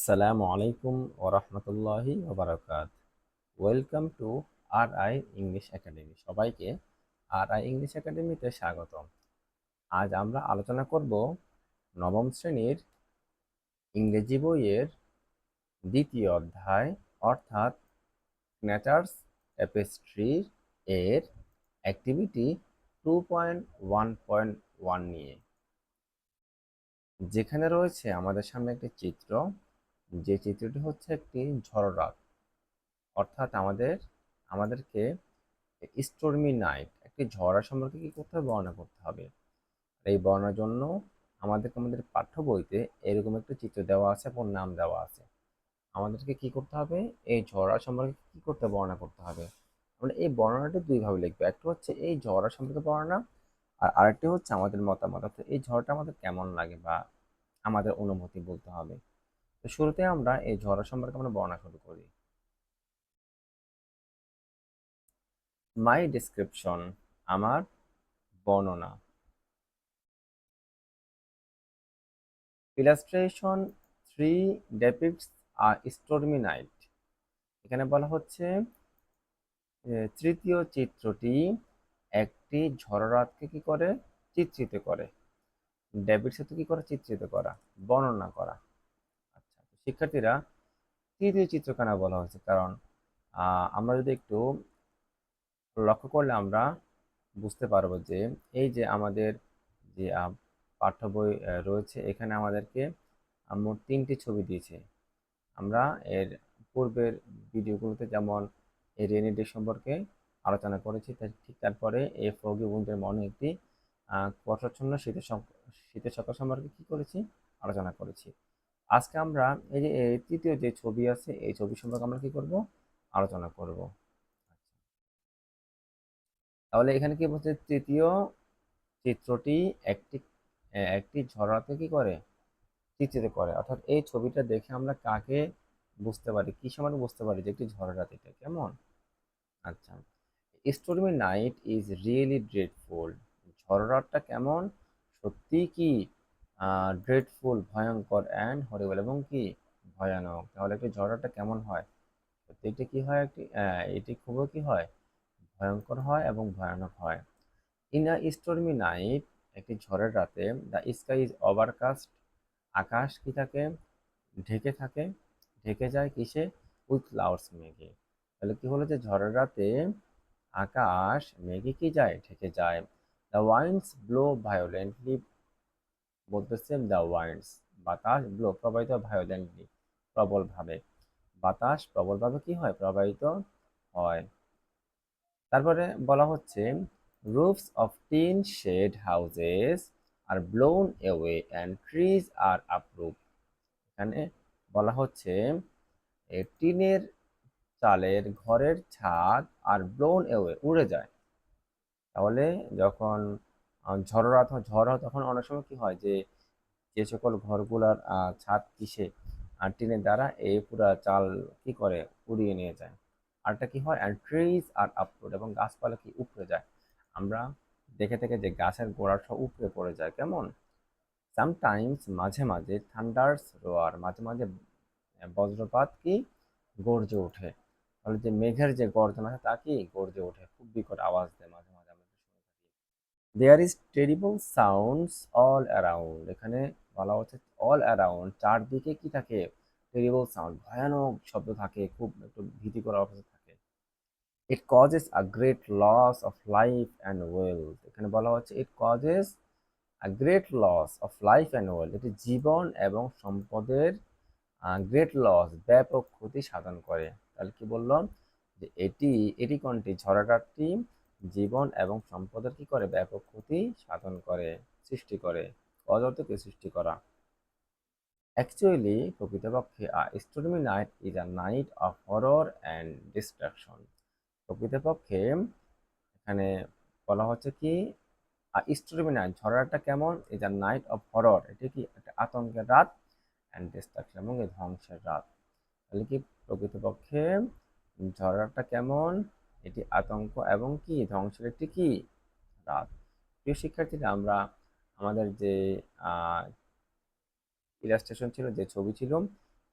আসসালামু আলাইকুম ওরহমতুল্লাহি ওবরাকাত। Welcome to R I English Academy. সবাইকে আর আই ইংলিশ একাডেমিতে স্বাগতম। আজ আমরা আলোচনা করব নবম শ্রেণীর ইংরেজি বইয়ের দ্বিতীয় অধ্যায় অর্থাৎ স্ন্যাচার্স ট্যাপেস্ট্রি এর অ্যাক্টিভিটি 2.1.1 নিয়ে, যেখানে রয়েছে আমাদের সামনে একটি চিত্র। যে চিত্রটি হচ্ছে একটি ঝড়, অর্থাৎ আমাদেরকে স্টর্মি নাইট, একটি ঝড়া সম্পর্কে কি করতে হবে, বর্ণনা করতে হবে। এই বর্ণনার জন্য আমাদের পাঠ্য বইতে এরকম একটি চিত্র দেওয়া আছে এবং নাম দেওয়া আছে। আমাদেরকে কি করতে হবে, এই ঝড়া সম্পর্কে কি করতে বর্ণনা করতে হবে। আমরা এই বর্ণনাটি দুই ভাবে লিখবো, একটা হচ্ছে এই ঝড়া সম্পর্কে বর্ণনা, আর আরেকটি হচ্ছে আমাদের মতামত, অর্থাৎ এই ঝড়টা আমাদের কেমন লাগে বা আমাদের অনুভূতি বলতে হবে। তো শুরুতে আমরা এই ঝড়া সম্পর্কে আমরা বর্ণনা শুরু করি। মাই ডিসক্রিপশন, আমার বর্ণনা। Illustration 3 depicts a stormy night। এখানে বলা হচ্ছে তৃতীয় চিত্রটি একটি ঝড় রাতকে কি করে, চিত্রিত করে। ডেপিক্টস হচ্ছে কি করে, চিত্রিত করা, বর্ণনা করা। আচ্ছা, তো শিক্ষার্থীরা, তৃতীয় চিত্র কেন বলা হয়েছে? কারণ আমরা যদি একটু লক্ষ্য করলে আমরা বুঝতে পারবো যে এই যে আমাদের যে পাঠ্য বই রয়েছে, এখানে আমাদেরকে মোট 3টি ছবি দিয়েছে। আমরা এর পূর্বের ভিডিওগুলোতে যেমন এই রেনি ডে সম্পর্কে আলোচনা করেছি, ঠিক তারপরে এই ফগি উইন্টার মর্নিং একটি কুয়াশাচ্ছন্ন শীতের সকাল সম্পর্কে কি করেছি, আলোচনা করেছি। আজকে আমরা এই যে এই তৃতীয় যে ছবি আছে, এই ছবি সম্পর্কে আমরা কি করব, আলোচনা করব। তাহলে এখানে কি বলছে, তৃতীয় চিত্রটি একটি একটি ঝড়াতে কি করে, চিত্রিত করে। অর্থাৎ এই ছবিটা দেখে আমরা কাকে বুঝতে পারি, কি সময় বুঝতে পারি যে একটি ঝড় রাতিটা কেমন। আচ্ছা, স্টোরমি নাইট ইজ রিয়েলি ড্রেডফুল। ঝড় রাতটা কেমন, সত্যি কি ড্রেডফুল, ভয়ঙ্কর, অ্যান্ড হরিবল, এবং কি ভয়ানক। তাহলে একটি ঝড় রাতটা কেমন হয়, সত্যি এটি কি হয়, এটি খুবই কি হয়, ভয়ঙ্কর হয় এবং ভয়ানক হয়। ইন আ স্টোরমি নাইট, একটি ঝড়ের রাতে, দ্য স্কাই ইজ ওভারকাস্ট, আকাশ কি থাকে, ঢেকে থাকে, ঢেকে যায় কিসে, উইথ ক্লাউডস, মেঘে। তাহলে কি হলো, যে ঝড়ের রাতে আকাশ মেঘে কি যায়, ঢেকে যায়। দ্য ওয়াইন্ডস ব্লো ভায়োলেন্টলি, বলতেছে দ্য ওয়াইন্ডস, বাতাস, ব্লো প্রবাহিত, ভায়োলেন্টলি প্রবলভাবে, বাতাস প্রবলভাবে কি হয়, প্রবাহিত হয়। তারপরে বলা হচ্ছে roofs of tin shed houses are blown away and trees are uprooted। এখানে বলা হচ্ছে টিনের চালের ঘরের ছাদ আর ব্লোন এওয়ে, উড়ে যায়। তাহলে যখন ঝড় হয় তখন অনেক সময় কি হয়, যে যে সকল ঘরগুলার ছাদ কিসে, টিনের দ্বারা এই পুরা চাল কি করে, উড়িয়ে নিয়ে যায়। আরটা কি হয়, অ্যান্ড ট্রিজ আর আপরুট, এবং গাছপালা কি উপড়ে যায়। আমরা দেখে থেকে যে গাছের গোড়া সব উপড়ে পড়ে যায় কেমন। সামটাইমস, মাঝে মাঝে, থান্ডার্স রোয়ার, মাঝে মাঝে বজ্রপাত কি গর্জে ওঠে। তাহলে যে মেঘের যে গর্জন আছে তা কি গর্জে ওঠে, খুব বিকট আওয়াজ দেয়, মাঝে মাঝে আমরা শুনে থাকি। There is terrible sounds all around. এখানে বলা হচ্ছে অল অ্যারাউন্ড, চারদিকে কি থাকে, টেরিবল সাউন্ড, ভয়ানক শব্দ থাকে, খুব একটু ভীতিকর অবস্থা থাকে। It causes a great loss of life and wealth. এখানে বলা হচ্ছে it causes a great loss of life and wealth, এটি জীবন এবং সম্পদের গ্রেট লস, ব্যাপক ক্ষতি সাধন করে। তাহলে কি বললাম, যে এটি এটি কোনটি, ঝড়াটাটি জীবন এবং সম্পদের কি করে, ব্যাপক ক্ষতি সাধন করে, সৃষ্টি করে। অযর্থকে সৃষ্টি করা। অ্যাকচুয়ালি, প্রকৃতপক্ষে stormy night is a night of horror and destruction. প্রকৃতপক্ষে এখানে বলা হচ্ছে কি, স্টোরমি নাইট, ঝড়াটা কেমন, is a night of horror, এটি কি একটা আতঙ্কের রাত, অ্যান্ড ডিস্ট্রাকশন, এবং এই ধ্বংসের রাত। তাহলে কি প্রকৃতপক্ষে ঝড়টা কেমন, এটি আতঙ্ক এবং কি ধ্বংসের একটি কি রাত। প্রিয় শিক্ষার্থীরা, আমরা আমাদের যে ইলাস্ট্রেশন ছিল, যে ছবি ছিল,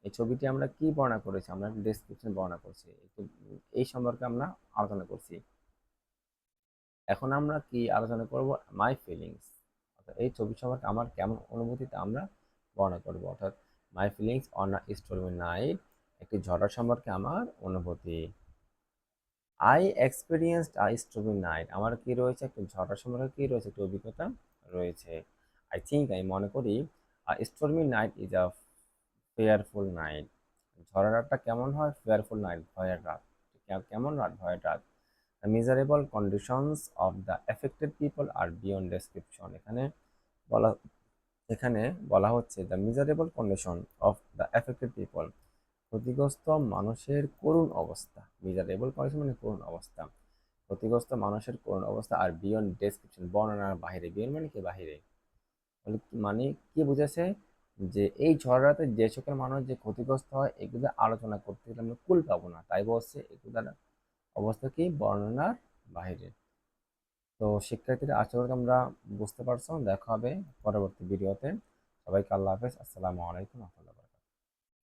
এই ছবিটি আমরা কি বর্ণনা করেছি, আমরা ডেসক্রিপশন বর্ণনা করছি, এই সম্পর্কে আমরা আলোচনা করছি। এখন আমরা কি আলোচনা করব, মাই ফিলিংস, অর্থাৎ এই ছবি সম্পর্কে আমার কেমন অনুভূতি তা আমরা বর্ণনা করব। অর্থাৎ মাই feelings on a story night, একটি ঝড় সম্পর্কে আমার অনুভূতি। I experienced I story night, আমার কি রয়েছে, একটি ঝড় সম্পর্কে কি রয়েছে, একটি অভিজ্ঞতা রয়েছে। আই থিঙ্ক, আমি মনে করি, story night is a fearful night, ঝড়ের রাতটা কেমন হয়, ফেয়ারফুল নাইট, ভয়ের রাত। কেমন রাত, ভয়ের রাত। The miserable conditions of the affected people are beyond description, বলা এখানে বলা হচ্ছে the miserable condition of the affected people, ক্ষতিগ্রস্ত মানুষের করুণ অবস্থা। মিজারেবল কন্ডিশন মানে করুণ অবস্থা, ক্ষতিগ্রস্ত মানুষের করুণ অবস্থা, আর বিয়ন্ড ডেসক্রিপশন বর্ণনার বাহিরে। বিয়ন্ড মানে কি, বাহিরে। মানে কি বুঝেছে, যে এই ঝড়টাতে যে সকল মানুষ যে ক্ষতিগ্রস্ত হয় এগুলো আলোচনা করতে গেলে আমরা কুল পাবো না, তাই বলছে এগুলোর অবস্থা কি বর্ণনার বাহিরে। তো শিক্ষার্থীরা, আশা করি তোমরা বুঝতে পারছো। দেখা হবে পরবর্তী ভিডিওতে। সবাইকে আল্লাহ হাফেজ, আসসালামু আলাইকুম।